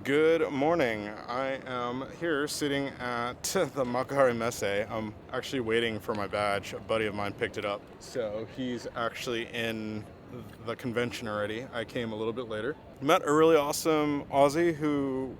Good morning. I am here sitting at the Makuhari Messe. I'm actually waiting for my badge. A buddy of mine picked it up. So he's actually in the convention already. I came a little bit later. Met a really awesome Aussie who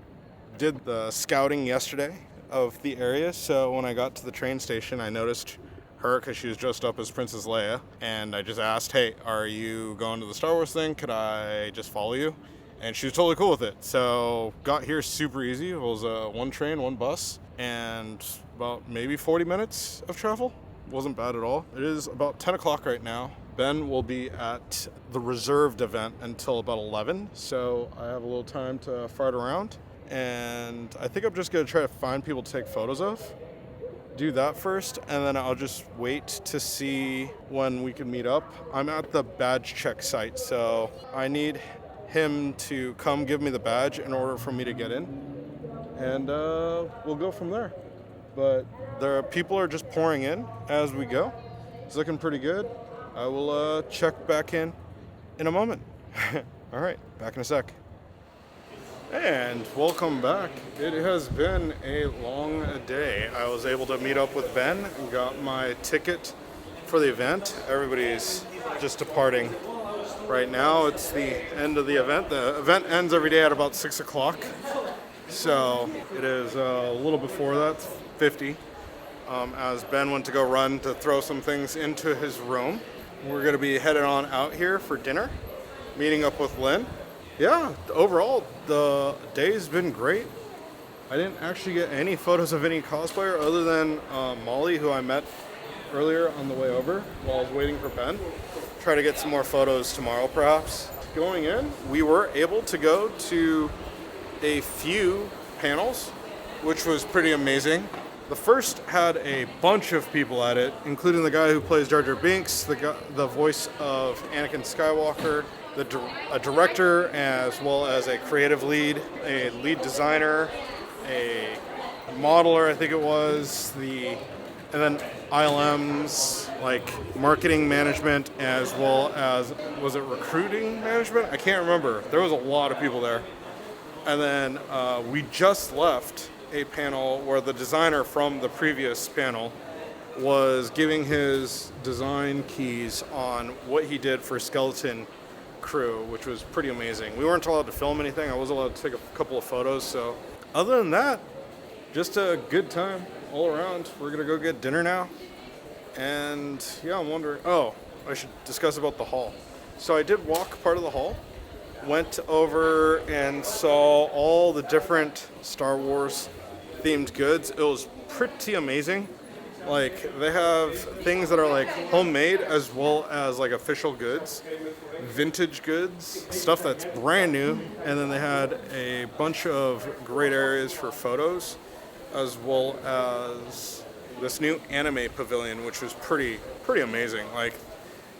did the scouting yesterday of the area. So when I got to the train station, I noticed her because she was dressed up as Princess Leia. And I just asked, hey, are you going to the Star Wars thing? Could I just follow you? And she was totally cool with it. So got here super easy. It was one train, one bus, and about maybe 40 minutes of travel. Wasn't bad at all. It is about 10 o'clock right now. Ben will be at the reserved event until about 11, so I have a little time to fart around. And I think I'm just gonna try to find people to take photos of. Do that first, and then I'll just wait to see when we can meet up. I'm at the badge check site, so I need him to come give me the badge in order for me to get in, and we'll go from there. But the people are just pouring in as we go. It's looking pretty good. I will check back in a moment. All right, back in a sec. And welcome back. It has been a long day. I was able to meet up with Ben and got my ticket for the event. Everybody's just departing right now. It's the end of the event. The event ends every day at about 6 o'clock. So it is a little before that, 50, as Ben went to go run to throw some things into his room. We're going to be headed on out here for dinner, meeting up with Lynn. Yeah, overall, the day's been great. I didn't actually get any photos of any cosplayer other than Molly, who I met earlier on the way over while I was waiting for Ben. Try to get some more photos tomorrow, perhaps. Going in, we were able to go to a few panels, which was pretty amazing. The first had a bunch of people at it, including the guy who plays Jar Jar Binks, the voice of Anakin Skywalker, a director, as well as a creative lead, a lead designer, a modeler, I think it was, and then ILMs, like marketing management, as well as, was it recruiting management? I can't remember. There was a lot of people there. And then we just left a panel where the designer from the previous panel was giving his design keys on what he did for Skeleton Crew, which was pretty amazing. We weren't allowed to film anything. I was allowed to take a couple of photos. So other than that, just a good time all around. We're gonna go get dinner now. And yeah, I'm wondering, I should discuss about the hall. So I did walk part of the hall, went over and saw all the different Star Wars themed goods. It was pretty amazing. Like, they have things that are like homemade as well as like official goods, vintage goods, stuff that's brand new, and then they had a bunch of great areas for photos, as well as this new anime pavilion, which was pretty amazing. Like,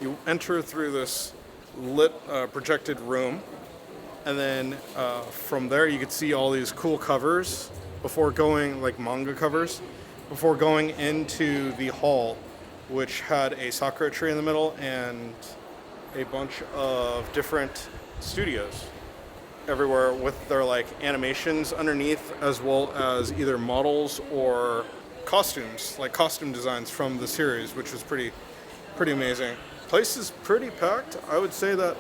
you enter through this lit projected room, and then from there you could see all these cool covers before going, like manga covers, before going into the hall, which had a sakura tree in the middle and a bunch of different studios everywhere with their like animations underneath, as well as either models or costumes, like costume designs from the series, which was pretty amazing. Place is pretty packed. I would say that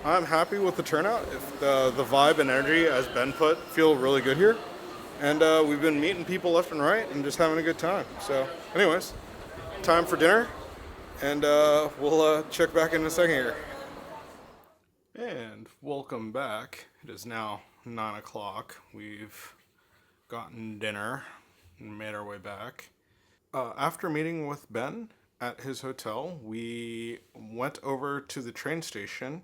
I'm happy with the turnout. If the vibe and energy, as Ben put, feel really good here. And we've been meeting people left and right and just having a good time. So anyways, time for dinner, and we'll check back in a second here. And welcome back. It is now 9 o'clock. We've gotten dinner and made our way back. After meeting with Ben at his hotel, we went over to the train station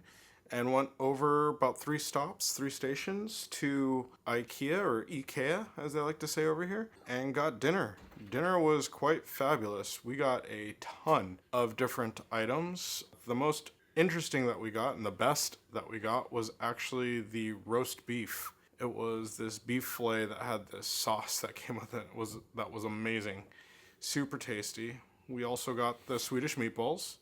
and went over about 3 stations to IKEA, or IKEA as they like to say over here, and got dinner. Dinner was quite fabulous. We got a ton of different items. The most interesting that we got, and the best that we got, was actually the roast beef. It was this beef fillet that had this sauce that came with it. That was amazing. Super tasty. We also got the Swedish meatballs.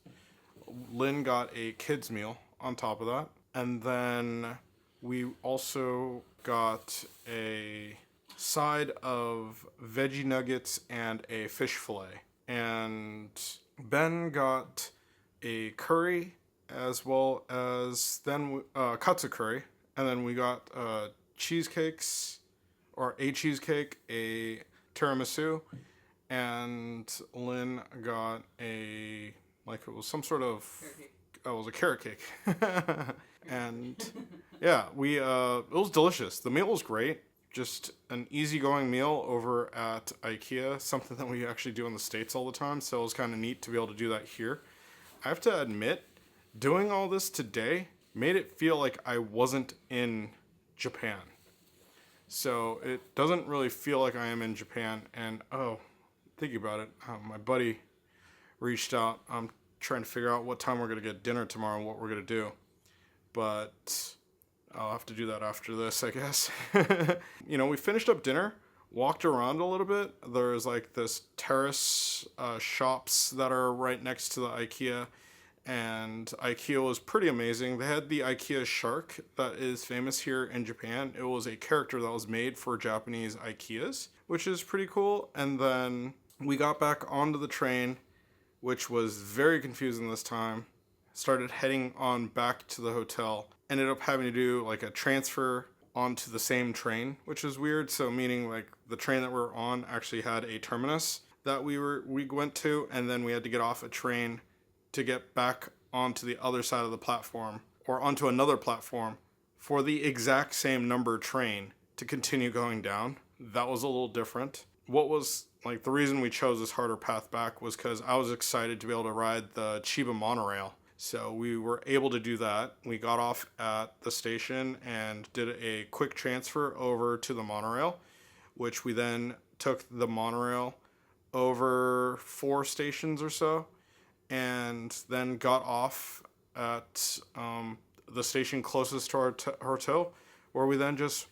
Lynn got a kid's meal on top of that. And then We also got a side of veggie nuggets and a fish fillet. And Ben got a curry as well as then katsu curry. And then we got cheesecakes, or a cheesecake, a tiramisu, and Lynn got a, like, it was some sort of, oh, it was a carrot cake. And yeah, it was delicious. The meal was great. Just an easygoing meal over at IKEA, something that we actually do in the States all the time. So it was kind of neat to be able to do that here. I have to admit, doing all this today made it feel like I wasn't in Japan. So it doesn't really feel like I am in Japan. And thinking about it, my buddy reached out. I'm trying to figure out what time we're going to get dinner tomorrow and what we're going to do. But I'll have to do that after this, I guess. We finished up dinner, walked around a little bit. There's like this terrace shops that are right next to the IKEA. And IKEA was pretty amazing. They had the IKEA shark that is famous here in Japan. It was a character that was made for Japanese IKEAs, which is pretty cool. And then we got back onto the train, which was very confusing this time. Started heading on back to the hotel. Ended up having to do like a transfer onto the same train, which is weird. So meaning like the train that we're on actually had a terminus that we went to, and then we had to get off a train to get back onto the other side of the platform, or onto another platform for the exact same number train to continue going down. That was a little different. What was like the reason we chose this harder path back was because I was excited to be able to ride the Chiba monorail. So we were able to do that. We got off at the station and did a quick transfer over to the monorail, which we then took the monorail over 4 stations or so, and then got off at the station closest to our hotel, where we then just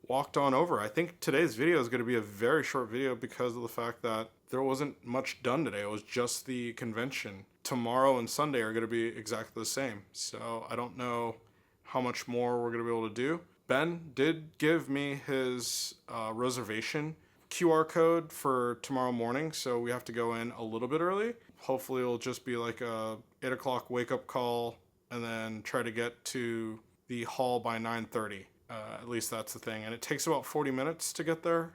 walked on over. I think today's video is going to be a very short video because of the fact that there wasn't much done today. It was just the convention. Tomorrow and Sunday are going to be exactly the same. So I don't know how much more we're going to be able to do. Ben did give me his reservation QR code for tomorrow morning, so we have to go in a little bit early. Hopefully it'll just be like a 8 o'clock wake up call, and then try to get to the hall by 9:30. At least that's the thing. And it takes about 40 minutes to get there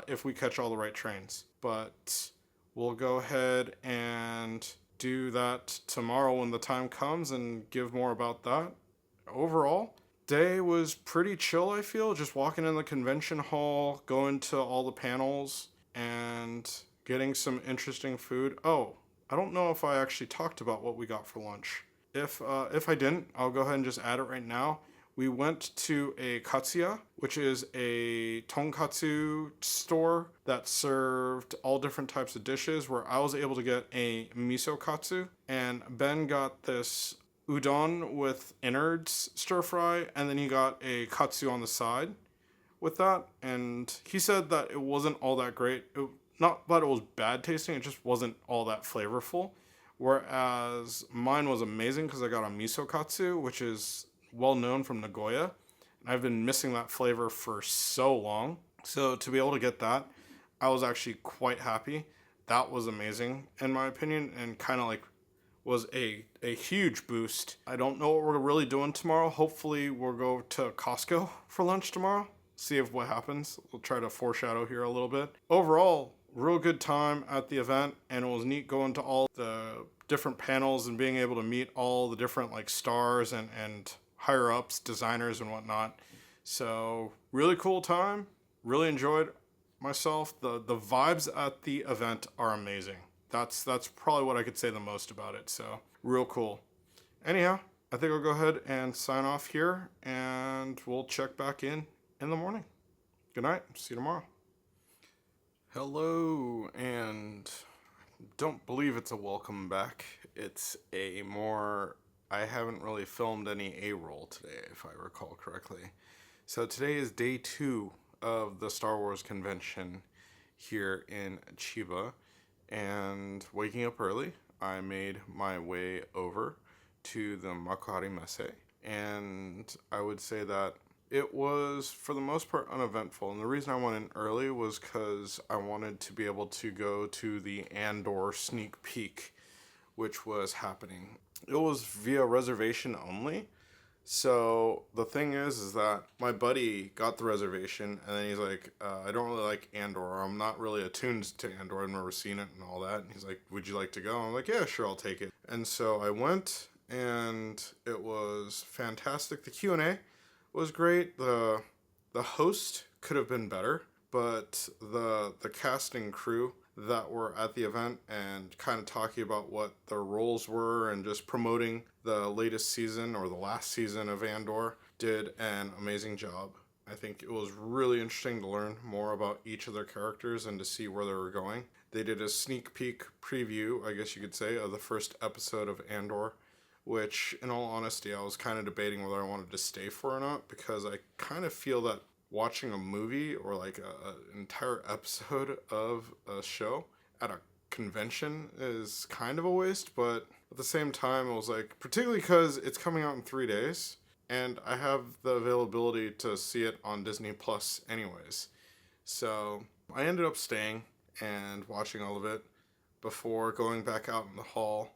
if we catch all the right trains. But we'll go ahead and do that tomorrow when the time comes and give more about that. Overall, day was pretty chill, I feel. Just walking in the convention hall, going to all the panels, and getting some interesting food. Oh, I don't know if I actually talked about what we got for lunch. If I didn't, I'll go ahead and just add it right now. We went to a Katsuya, which is a tonkatsu store that served all different types of dishes, where I was able to get a miso katsu, and Ben got this udon with innards stir fry, and then he got a katsu on the side with that, and he said that it wasn't all that great. Not that it was bad tasting, it just wasn't all that flavorful. Whereas mine was amazing because I got a miso katsu, which is well known from Nagoya. And I've been missing that flavor for so long. So to be able to get that, I was actually quite happy. That was amazing in my opinion, and kind of like was a huge boost. I don't know what we're really doing tomorrow. Hopefully we'll go to Costco for lunch tomorrow. See if what happens. We'll try to foreshadow here a little bit. Overall, real good time at the event, and it was neat going to all the different panels and being able to meet all the different like stars and higher ups, designers and whatnot. So really cool time. Really enjoyed myself. The vibes at the event are amazing. That's probably what I could say the most about it. So real cool. Anyhow, I think I'll go ahead and sign off here, and we'll check back in the morning. Good night. See you tomorrow. Hello, and don't believe it's a welcome back. It's a more, I haven't really filmed any A-roll today, if I recall correctly. So today is day 2 of the Star Wars convention here in Chiba, and waking up early, I made my way over to the Makuhari Messe, and I would say that It was, for the most part, uneventful. And the reason I went in early was because I wanted to be able to go to the Andor sneak peek, which was happening. It was via reservation only. So the thing is that my buddy got the reservation, and then he's like, I don't really like Andor. I'm not really attuned to Andor. I've never seen it and all that. And he's like, would you like to go? I'm like, yeah, sure, I'll take it. And so I went, and it was fantastic. The Q&A was great. The host could have been better, but the casting crew that were at the event and kind of talking about what their roles were and just promoting the latest season or the last season of Andor did an amazing job. I think it was really interesting to learn more about each of their characters and to see where they were going. They did a sneak peek preview, I guess you could say, of the first episode of Andor, which, in all honesty, I was kind of debating whether I wanted to stay for or not, because I kind of feel that watching a movie or like an entire episode of a show at a convention is kind of a waste, but at the same time, it was like, particularly because it's coming out in 3 days, and I have the availability to see it on Disney Plus anyways. So I ended up staying and watching all of it before going back out in the hall.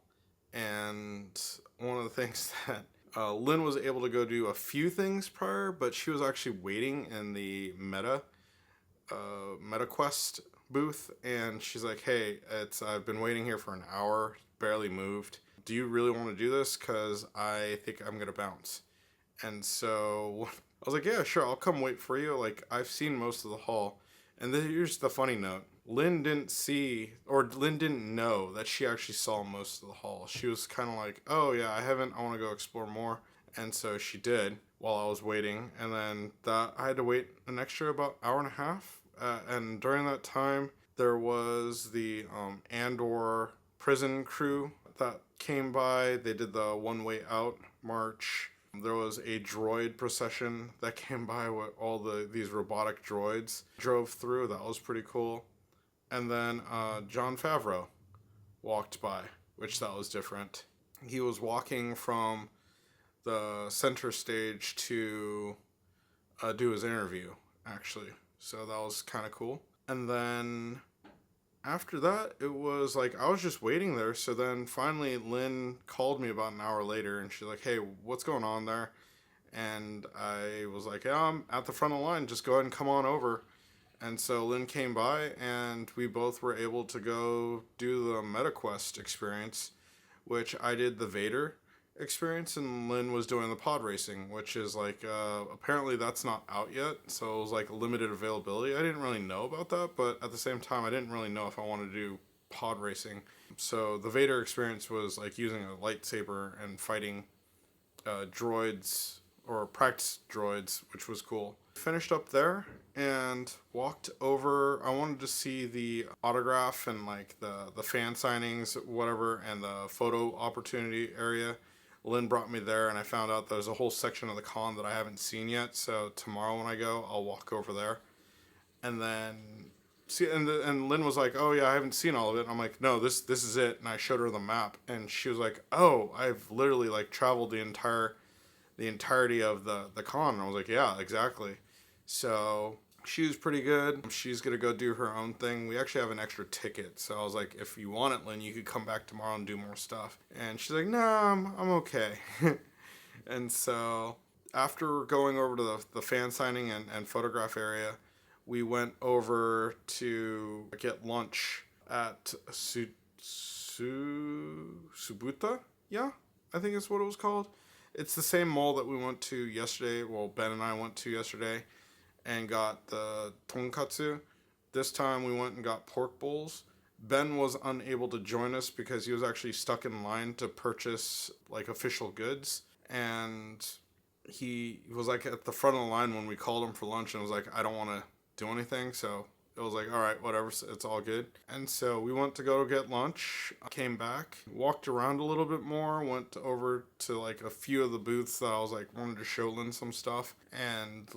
And one of the things that Lynn was able to go do a few things prior, but she was actually waiting in the MetaQuest booth, and she's like, "Hey, I've been waiting here for an hour, barely moved. Do you really want to do this? Because I think I'm gonna bounce." And so I was like, "Yeah, sure, I'll come wait for you." Like, I've seen most of the hall, and then here's the funny note: Lynn didn't know that she actually saw most of the hall. She was kind of like, oh yeah, I want to go explore more. And so she did while I was waiting. And then I had to wait an extra about hour and a half. And during that time, there was the Andor prison crew that came by. They did the One Way Out march. There was a droid procession that came by with all these robotic droids drove through. That was pretty cool. And then Jon Favreau walked by, which that was different. He was walking from the center stage to do his interview, actually. So that was kind of cool. And then after that, it was like I was just waiting there. So then finally Lynn called me about an hour later, and she's like, hey, what's going on there? And I was like, yeah, I'm at the front of the line. Just go ahead and come on over. And so Lynn came by, and we both were able to go do the MetaQuest experience, which I did the Vader experience, and Lynn was doing the pod racing, which is like, apparently that's not out yet, so it was like limited availability. I didn't really know about that, but at the same time, I didn't really know if I wanted to do pod racing. So the Vader experience was like using a lightsaber and fighting droids, or practice droids, which was cool. Finished up there and walked over. I wanted to see the autograph and like the fan signings, whatever, and the photo opportunity area. Lynn brought me there, and I found out there's a whole section of the con that I haven't seen yet. So tomorrow when I go, I'll walk over there. And then and Lynn was like, "Oh yeah, I haven't seen all of it." And I'm like, "No, this is it." And I showed her the map, and she was like, "Oh, I've literally like traveled the entirety of the con." And I was like, "Yeah, exactly." So she was pretty good. She's gonna go do her own thing. We actually have an extra ticket, so I was like, if you want it, Lynn, you could come back tomorrow and do more stuff. And she's like, "Nah, I'm okay." And so after going over to the fan signing and photograph area, we went over to get lunch at Subuta. Yeah, I think it's what it was called. It's the same mall that we went to yesterday. Well, Ben and I went to yesterday and got the tonkatsu. This time we went and got pork bowls. Ben was unable to join us because he was actually stuck in line to purchase like official goods. And he was like at the front of the line when we called him for lunch, and was like, I don't want to do anything. So it was like, all right, whatever, it's all good. And so we went to go get lunch, came back, walked around a little bit more, went over to like a few of the booths that I was like, wanted to show Lynn some stuff, and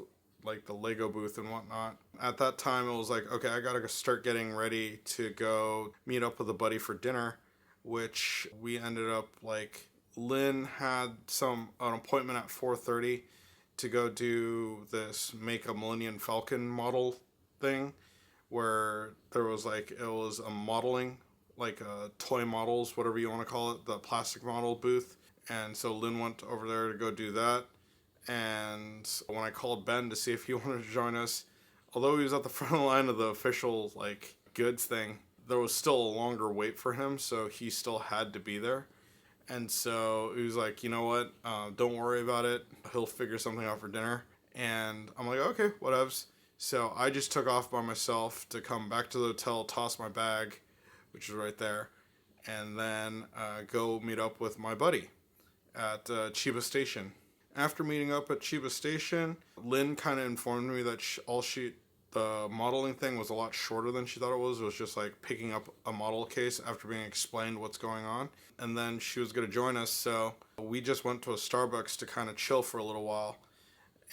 like the Lego booth and whatnot. At that time, it was like, okay, I gotta start getting ready to go meet up with a buddy for dinner, which we ended up like, Lynn had an appointment at 4:30, to go do this Make a Millennium Falcon model thing, where there was like, it was a modeling, like toy models, whatever you want to call it, the plastic model booth. And so Lynn went over there to go do that. And when I called Ben to see if he wanted to join us, although he was at the front line of the official like goods thing, there was still a longer wait for him, so he still had to be there. And so he was like, you know what, don't worry about it. He'll figure something out for dinner. And I'm like, okay, whatevs. So I just took off by myself to come back to the hotel, toss my bag, which is right there, and then go meet up with my buddy at Chiba Station. After meeting up at Chiba Station, Lynn kind of informed me that the modeling thing was a lot shorter than she thought it was. It was just like picking up a model case after being explained what's going on. And then she was going to join us, so we just went to a Starbucks to kind of chill for a little while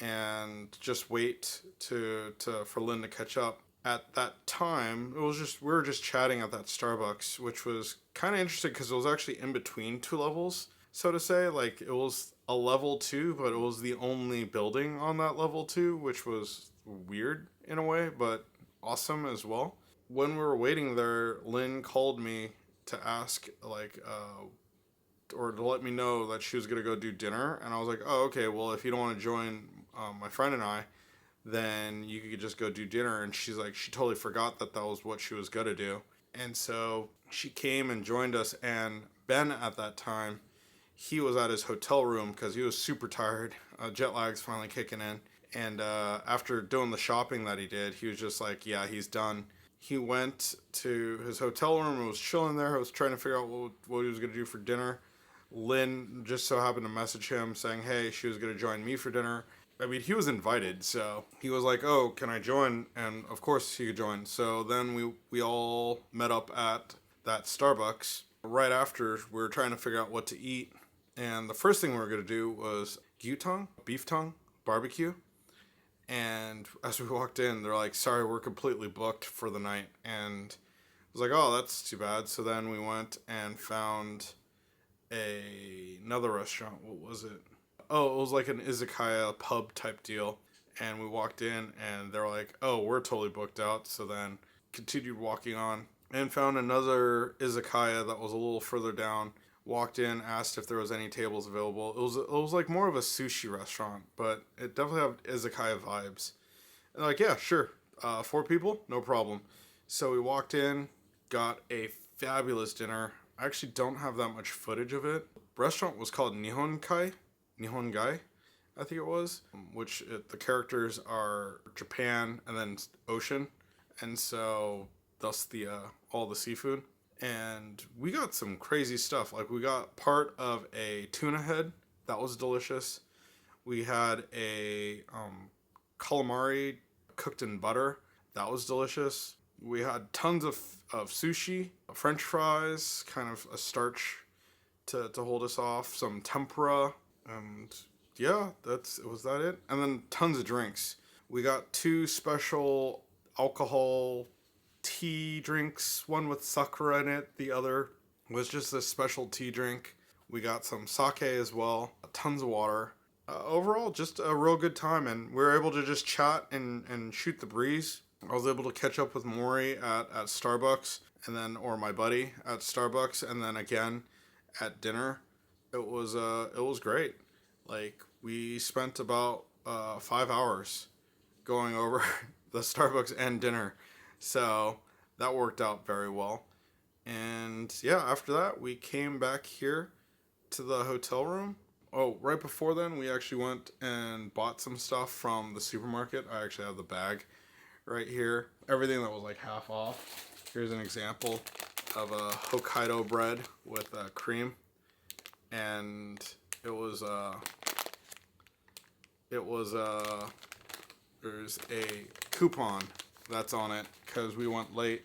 and just wait for Lynn to catch up. At that time, we were just chatting at that Starbucks, which was kind of interesting because it was actually in between two levels, so to say. Like, it was a level 2, but it was the only building on that level 2, which was weird in a way, but awesome as well. When we were waiting there, Lynn called me to ask, like, or to let me know that she was going to go do dinner. And I was like, oh, okay, well, if you don't want to join my friend and I, then you could just go do dinner. And she's like, she totally forgot that was what she was going to do. And so she came and joined us. And Ben, at that time, he was at his hotel room because he was super tired. Jet lag's finally kicking in. And after doing the shopping that he did, he was just like, yeah, he's done. He went to his hotel room and was chilling there. I was trying to figure out what he was going to do for dinner. Lynn just so happened to message him saying, hey, she was going to join me for dinner. I mean, he was invited, so he was like, oh, can I join? And of course he could join. So then we all met up at that Starbucks. Right after, we were trying to figure out what to eat. And the first thing we were going to do was gyutang, beef tongue, barbecue. And as we walked in, they're like, sorry, we're completely booked for the night. And I was like, oh, that's too bad. So then we went and found another restaurant. What was it? Oh, it was like an izakaya pub type deal. And we walked in and they're like, oh, we're totally booked out. So then continued walking on and found another izakaya that was a little further down. Walked in, asked if there was any tables available. It was like more of a sushi restaurant, but it definitely had izakaya vibes. And like, yeah, sure. 4 people, no problem. So we walked in, got a fabulous dinner. I actually don't have that much footage of it. The restaurant was called Nihongai, I think it was, the characters are Japan and then ocean, and so thus all the seafood. And we got some crazy stuff. Like, we got part of a tuna head. That was delicious. We had a calamari cooked in butter. That was delicious. We had tons of sushi, French fries, kind of a starch to hold us off, some tempura, and yeah, was that it? And then tons of drinks. We got 2 special alcohol tea drinks, one with sakura in it, the other was just a special tea drink. We got some sake as well, tons of water. Overall, just a real good time, and we were able to just chat and shoot the breeze. I was able to catch up with Maury at Starbucks, and then, or my buddy at Starbucks, and then again at dinner. It was great. Like, we spent about 5 hours going over the Starbucks and dinner. So that worked out very well. And yeah, after that, we came back here to the hotel room. Oh, right before then, we actually went and bought some stuff from the supermarket. I actually have the bag right here. Everything that was like half off. Here's an example of a Hokkaido bread with cream. And there's a coupon that's on it because we went late,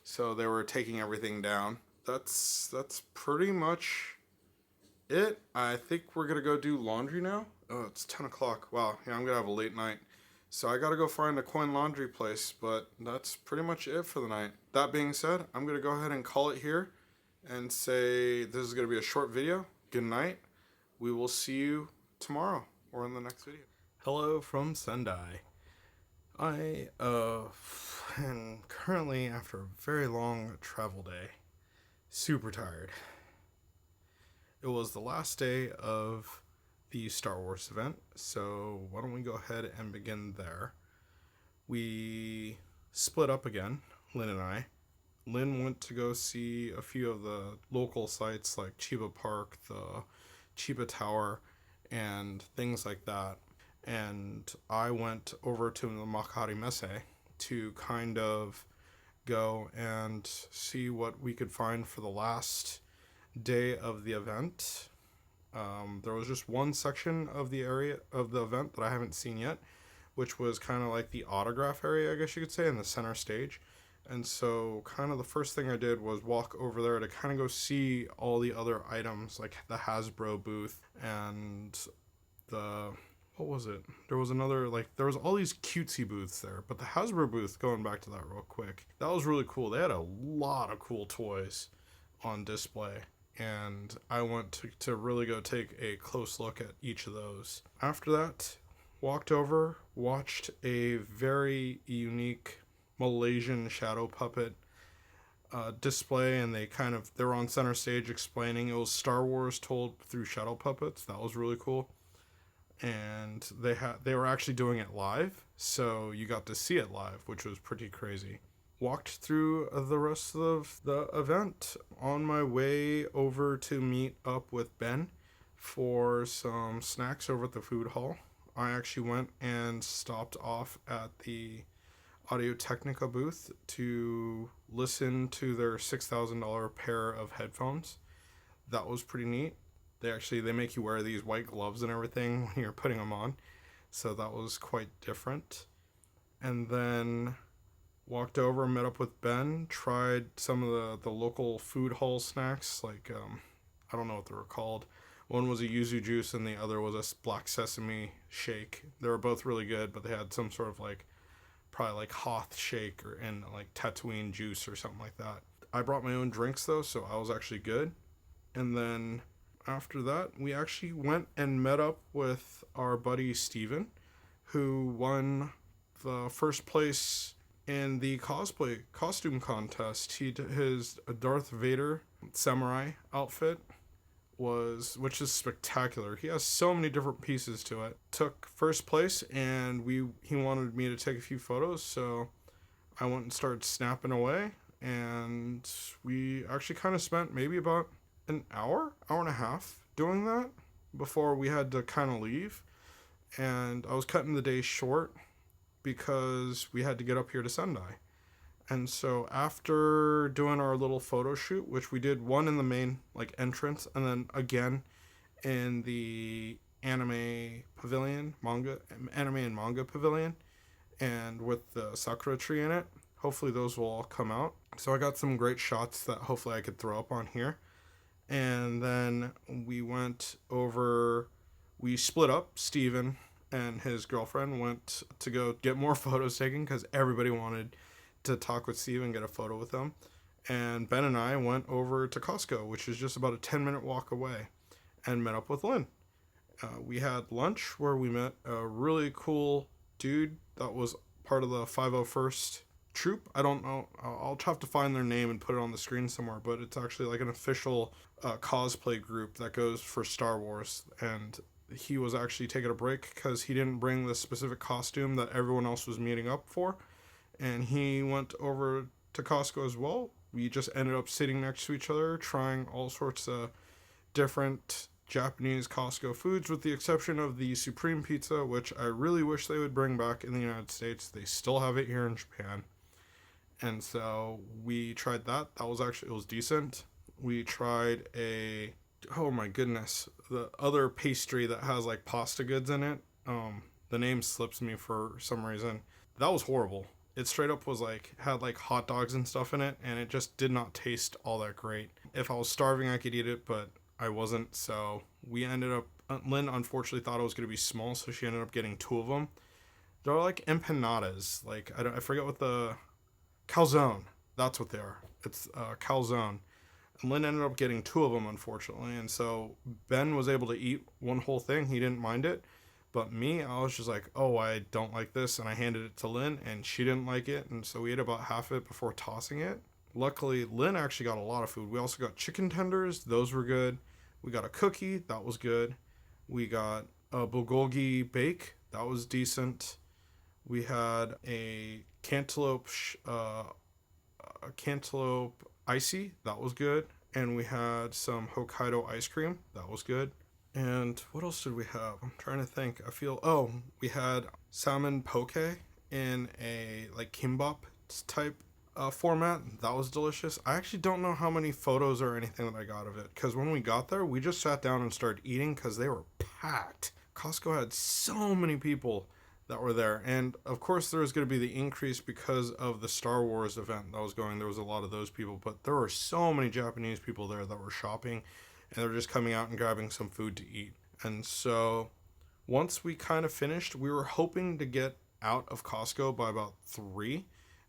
so they were taking everything down. That's pretty much it. I think we're gonna go do laundry now. Oh, it's 10 o'clock. Wow, yeah, I'm gonna have a late night, so I gotta go find a coin laundry place, but that's pretty much it for the night. That being said, I'm gonna go ahead and call it here and say this is gonna be a short video. Good night. We will see you tomorrow or in the next video. Hello from Sendai. I am currently, after a very long travel day, super tired. It was the last day of the Star Wars event, so why don't we go ahead and begin there? We split up again, Lynn and I. Lynn went to go see a few of the local sites like Chiba Park, the Chiba Tower, and things like that. And I went over to the Makari Messe to kind of go and see what we could find for the last day of the event. There was just one section of the area of the event that I haven't seen yet, which was kind of like the autograph area, I guess you could say, in the center stage. And so, kind of the first thing I did was walk over there to kind of go see all the other items, like the Hasbro booth and the. What was it? There was another, like, there was all these cutesy booths there, but the Hasbro booth, going back to that real quick, that was really cool. They had a lot of cool toys on display, and I went to really go take a close look at each of those. After that, walked over, watched a very unique Malaysian shadow puppet display, and they were on center stage explaining it was Star Wars told through shadow puppets. That was really cool, and they were actually doing it live, so you got to see it live, which was pretty crazy. Walked through the rest of the event on my way over to meet up with Ben for some snacks over at the food hall. I actually went and stopped off at the Audio Technica booth to listen to their $6,000 pair of headphones. That was pretty neat. They make you wear these white gloves and everything when you're putting them on, so that was quite different. And then walked over, met up with Ben, tried some of the local food hall snacks, like I don't know what they were called. One was a yuzu juice and the other was a black sesame shake. They were both really good, but they had some sort of like probably like Hoth shake and like Tatooine juice or something like that. I brought my own drinks though, so I was actually good. And then after that, we actually went and met up with our buddy Steven, who won the first place in the cosplay costume contest. His Darth Vader samurai outfit which is spectacular. He has so many different pieces to it. Took first place, and he wanted me to take a few photos, so I went and started snapping away, and we actually kind of spent maybe about an hour and a half doing that before we had to kind of leave. And I was cutting the day short because we had to get up here to Sendai. And so after doing our little photo shoot, which we did one in the main like entrance and then again in the anime and manga pavilion, and with the sakura tree in it, hopefully those will all come out. So I got some great shots that hopefully I could throw up on here. And then we split up. Steven and his girlfriend went to go get more photos taken because everybody wanted to talk with Steve and get a photo with him. And Ben and I went over to Costco, which is just about a 10-minute walk away, and met up with Lynn. We had lunch where we met a really cool dude that was part of the 501st troop. I don't know. I'll have to find their name and put it on the screen somewhere, but it's actually like an official cosplay group that goes for Star Wars. And he was actually taking a break because he didn't bring the specific costume that everyone else was meeting up for. And he went over to Costco as well. We just ended up sitting next to each other, trying all sorts of different Japanese Costco foods, with the exception of the Supreme Pizza, which I really wish they would bring back in the United States. They still have it here in Japan. And so we tried that. It was decent. We tried oh my goodness, the other pastry that has like pasta goods in it. The name slips me for some reason. That was horrible. It straight up was had hot dogs and stuff in it, and it just did not taste all that great. If I was starving, I could eat it, but I wasn't, so we ended up, Lynn unfortunately thought it was going to be small, so she ended up getting 2 of them. They're like empanadas, I forget what calzone, that's what they are. It's calzone. And Lynn ended up getting 2 of them, unfortunately, and so Ben was able to eat one whole thing. He didn't mind it, But me, I was just like, oh, I don't like this. And I handed it to Lynn, and she didn't like it. And so we ate about half of it before tossing it. Luckily, Lynn actually got a lot of food. We also got chicken tenders. Those were good. We got a cookie. That was good. We got a bulgogi bake. That was decent. We had a cantaloupe icy. That was good. And we had some Hokkaido ice cream. That was good. And what else did we have? I'm trying to think. We had salmon poke in a like kimbap type format. That was delicious. I actually don't know how many photos or anything that I got of it, because when we got there, we just sat down and started eating because they were packed. Costco had so many people that were there, and of course there was going to be the increase because of the Star Wars event that was going. There was a lot of those people, but there were so many Japanese people there that were shopping, and they were just coming out and grabbing some food to eat. And so once we kind of finished, we were hoping to get out of Costco by about 3.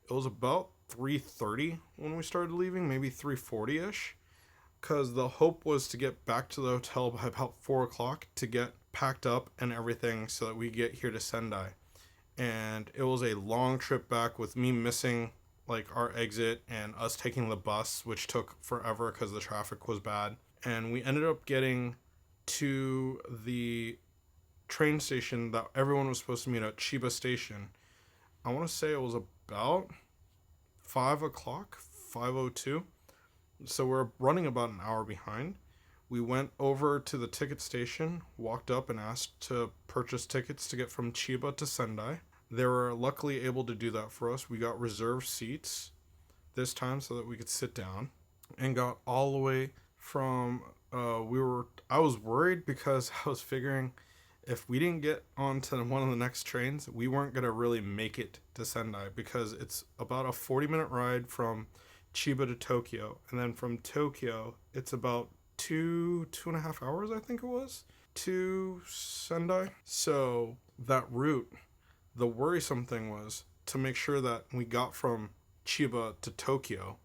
It was about 3:30 when we started leaving, maybe 3:40ish, because the hope was to get back to the hotel by about 4 o'clock to get packed up and everything so that we get here to Sendai. And it was a long trip back with me missing like our exit and us taking the bus, which took forever because the traffic was bad. And we ended up getting to the train station that everyone was supposed to meet at, Chiba Station. I want to say it was about 5 o'clock, 5:02. So we're running about an hour behind. We went over to the ticket station, walked up and asked to purchase tickets to get from Chiba to Sendai. They were luckily able to do that for us. We got reserved seats this time so that we could sit down, and got all the way from I was worried because I was figuring if we didn't get onto one of the next trains, we weren't going to really make it to Sendai, because it's about a 40-minute ride from Chiba to Tokyo, and then from Tokyo it's about 2.5 hours, I think it was, to Sendai. So that route, the worrisome thing was to make sure that we got from Chiba to Tokyo,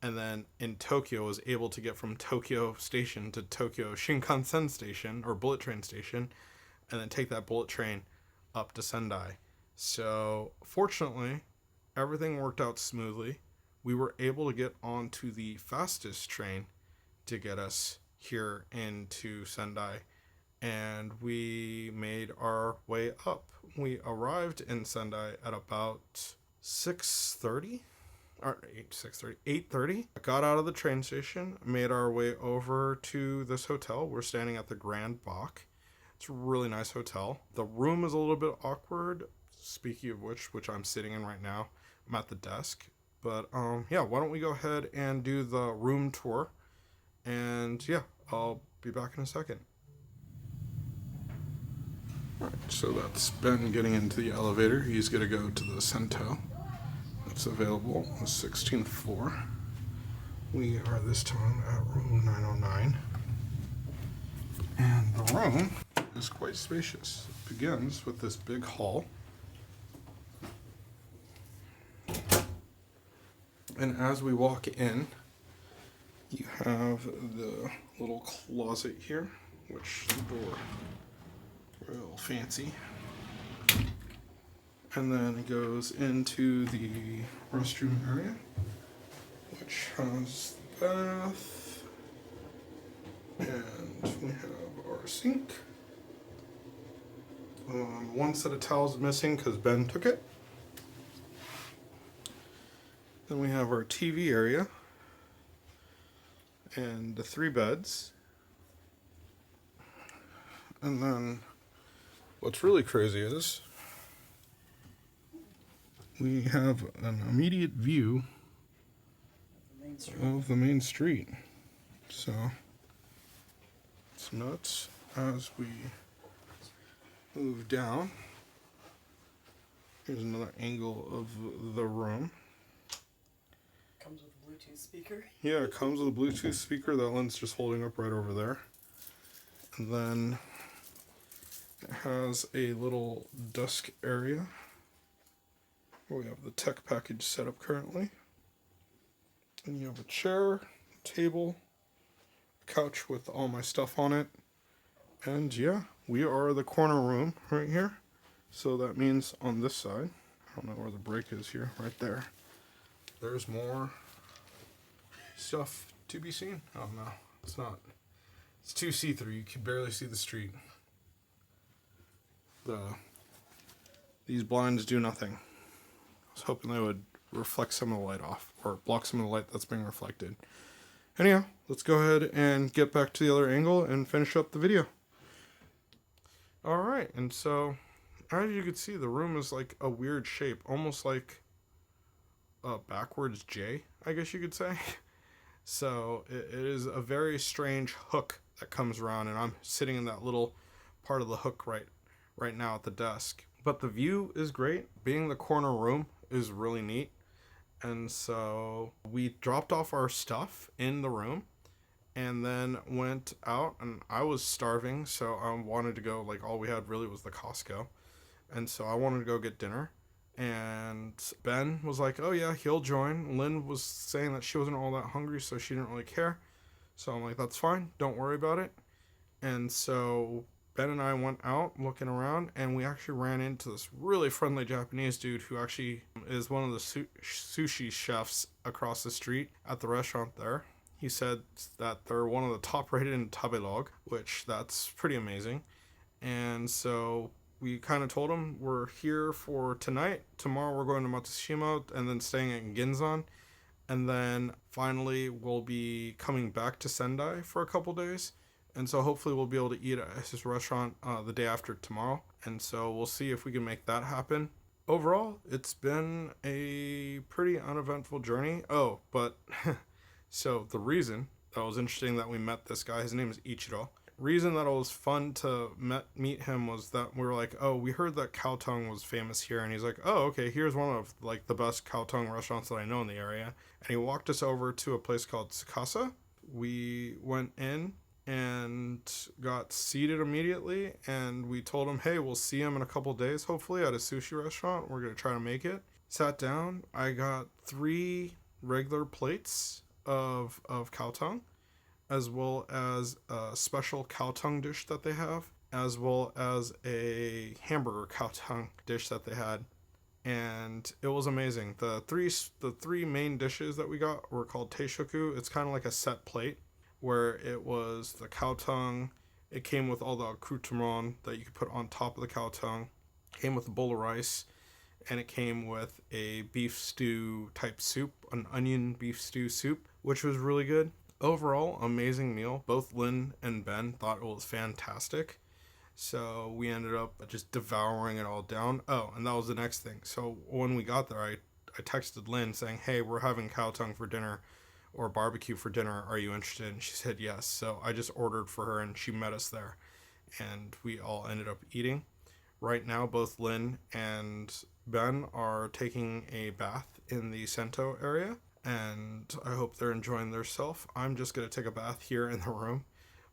and then in Tokyo was able to get from Tokyo Station to Tokyo Shinkansen Station, or bullet train station, and then take that bullet train up to Sendai. So fortunately, everything worked out smoothly. We were able to get onto the fastest train to get us here into Sendai, and we made our way up. We arrived in Sendai at about 6:30. Or 8:30. Got out of the train station, made our way over to this hotel. We're standing at the Grand Bach. It's a really nice hotel. The room is a little bit awkward, speaking of which I'm sitting in right now. I'm at the desk. But why don't we go ahead and do the room tour, and I'll be back in a second. Alright, so that's Ben getting into the elevator. He's gonna go to the Sento. It's available on the 16th floor. We are this time at room 909. And the room is quite spacious. It begins with this big hall. And as we walk in, you have the little closet here, which the door real fancy. And then it goes into the restroom area, which has the bath, and we have our sink. One set of towels missing because Ben took it. Then we have our TV area and the 3 beds. And then what's really crazy is we have an immediate view of the main street. So it's nuts. As we move down, here's another angle of the room. Comes with a Bluetooth speaker. Yeah, it comes with a Bluetooth speaker that Lynn's just holding up right over there. And then it has a little desk area where we have the tech package set up currently. And you have a chair, table, a couch with all my stuff on it. And we are the corner room right here. So that means on this side, I don't know where the break is here, right there. There's more stuff to be seen. Oh no, it's not. It's too see-through. You can barely see the street. These blinds do nothing. I was hoping they would reflect some of the light off, or block some of the light that's being reflected. Anyhow, let's go ahead and get back to the other angle and finish up the video. Alright, and so, as you can see, the room is like a weird shape, almost like a backwards J, I guess you could say. So, it is a very strange hook that comes around, and I'm sitting in that little part of the hook right now at the desk. But the view is great. Being the corner room is really neat. And so we dropped off our stuff in the room and then went out, and I was starving, so I wanted to go, like, all we had really was the Costco. And so I wanted to go get dinner. And Ben was like, oh yeah, he'll join. Lynn was saying that she wasn't all that hungry, so she didn't really care. So I'm like, that's fine, don't worry about it. And so Ben and I went out looking around, and we actually ran into this really friendly Japanese dude who actually is one of the sushi chefs across the street at the restaurant there. He said that they're one of the top rated in Tabelog, which that's pretty amazing. And so we kind of told him we're here for tonight. Tomorrow we're going to Matsushima and then staying at Ginzan. And then finally we'll be coming back to Sendai for a couple days. And so hopefully we'll be able to eat at his restaurant the day after tomorrow. And so we'll see if we can make that happen. Overall, it's been a pretty uneventful journey. Oh, but so the reason that was interesting that we met this guy, his name is Ichiro. Reason that it was fun to meet him was that we were like, oh, we heard that cow tongue was famous here. And he's like, oh, okay, here's one of like the best cow tongue restaurants that I know in the area. And he walked us over to a place called Tsukasa. We went in and got seated immediately, and we told him, hey, we'll see him in a couple days hopefully at a sushi restaurant. We're gonna try to make it. Sat down. I got 3 regular plates of cow tongue, as well as a special cow tongue dish that they have, as well as a hamburger cow tongue dish that they had. And it was amazing. The three main dishes that we got were called teishoku. It's kind of like a set plate, where it was the cow tongue. It came with all the accoutrement that you could put on top of the cow tongue. It came with a bowl of rice, and it came with a beef stew type soup, an onion beef stew soup, which was really good. Overall, amazing meal. Both Lynn and Ben thought it was fantastic. So we ended up just devouring it all down. Oh, and that was the next thing. So when we got there, I texted Lynn saying, hey, we're having cow tongue for dinner, or barbecue for dinner, are you interested? And she said yes. So I just ordered for her, and she met us there, and we all ended up eating. Right now both Lynn and Ben are taking a bath in the Sento area, and I hope they're enjoying themselves. I'm just going to take a bath here in the room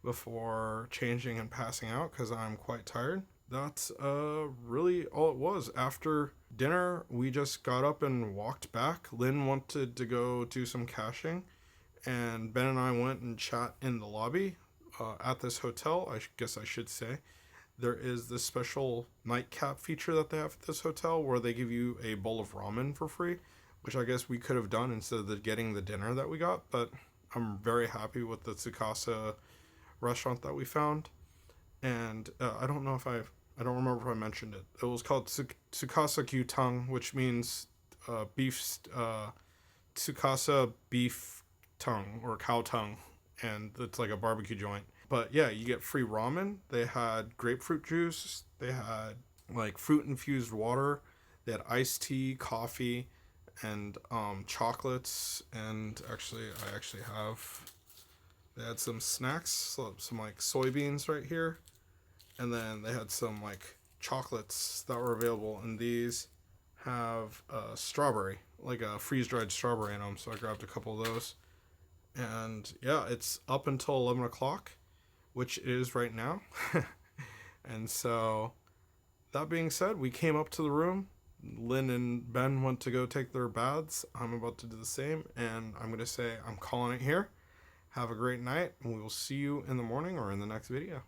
before changing and passing out because I'm quite tired. That's really all it was. After dinner, we just got up and walked back. Lynn wanted to go do some caching, and Ben and I went and chat in the lobby at this hotel. I guess I should say there is this special nightcap feature that they have at this hotel where they give you a bowl of ramen for free, which I guess we could have done instead of getting the dinner that we got. But I'm very happy with the Tsukasa restaurant that we found. And I don't remember if I mentioned it. It was called Tsukasa Gyutang, which means Tsukasa beef tongue or cow tongue, and it's like a barbecue joint. But yeah, you get free ramen. They had grapefruit juice. They had like fruit infused water. They had iced tea, coffee, and chocolates. And I actually have. They had some snacks, some like soybeans right here. And then they had some like chocolates that were available, and these have strawberry, like a freeze-dried strawberry in them. So I grabbed a couple of those. And yeah, it's up until 11 o'clock, which it is right now. And so that being said, we came up to the room. Lynn and Ben went to go take their baths. I'm about to do the same, and I'm going to say I'm calling it here. Have a great night, and we will see you in the morning or in the next video.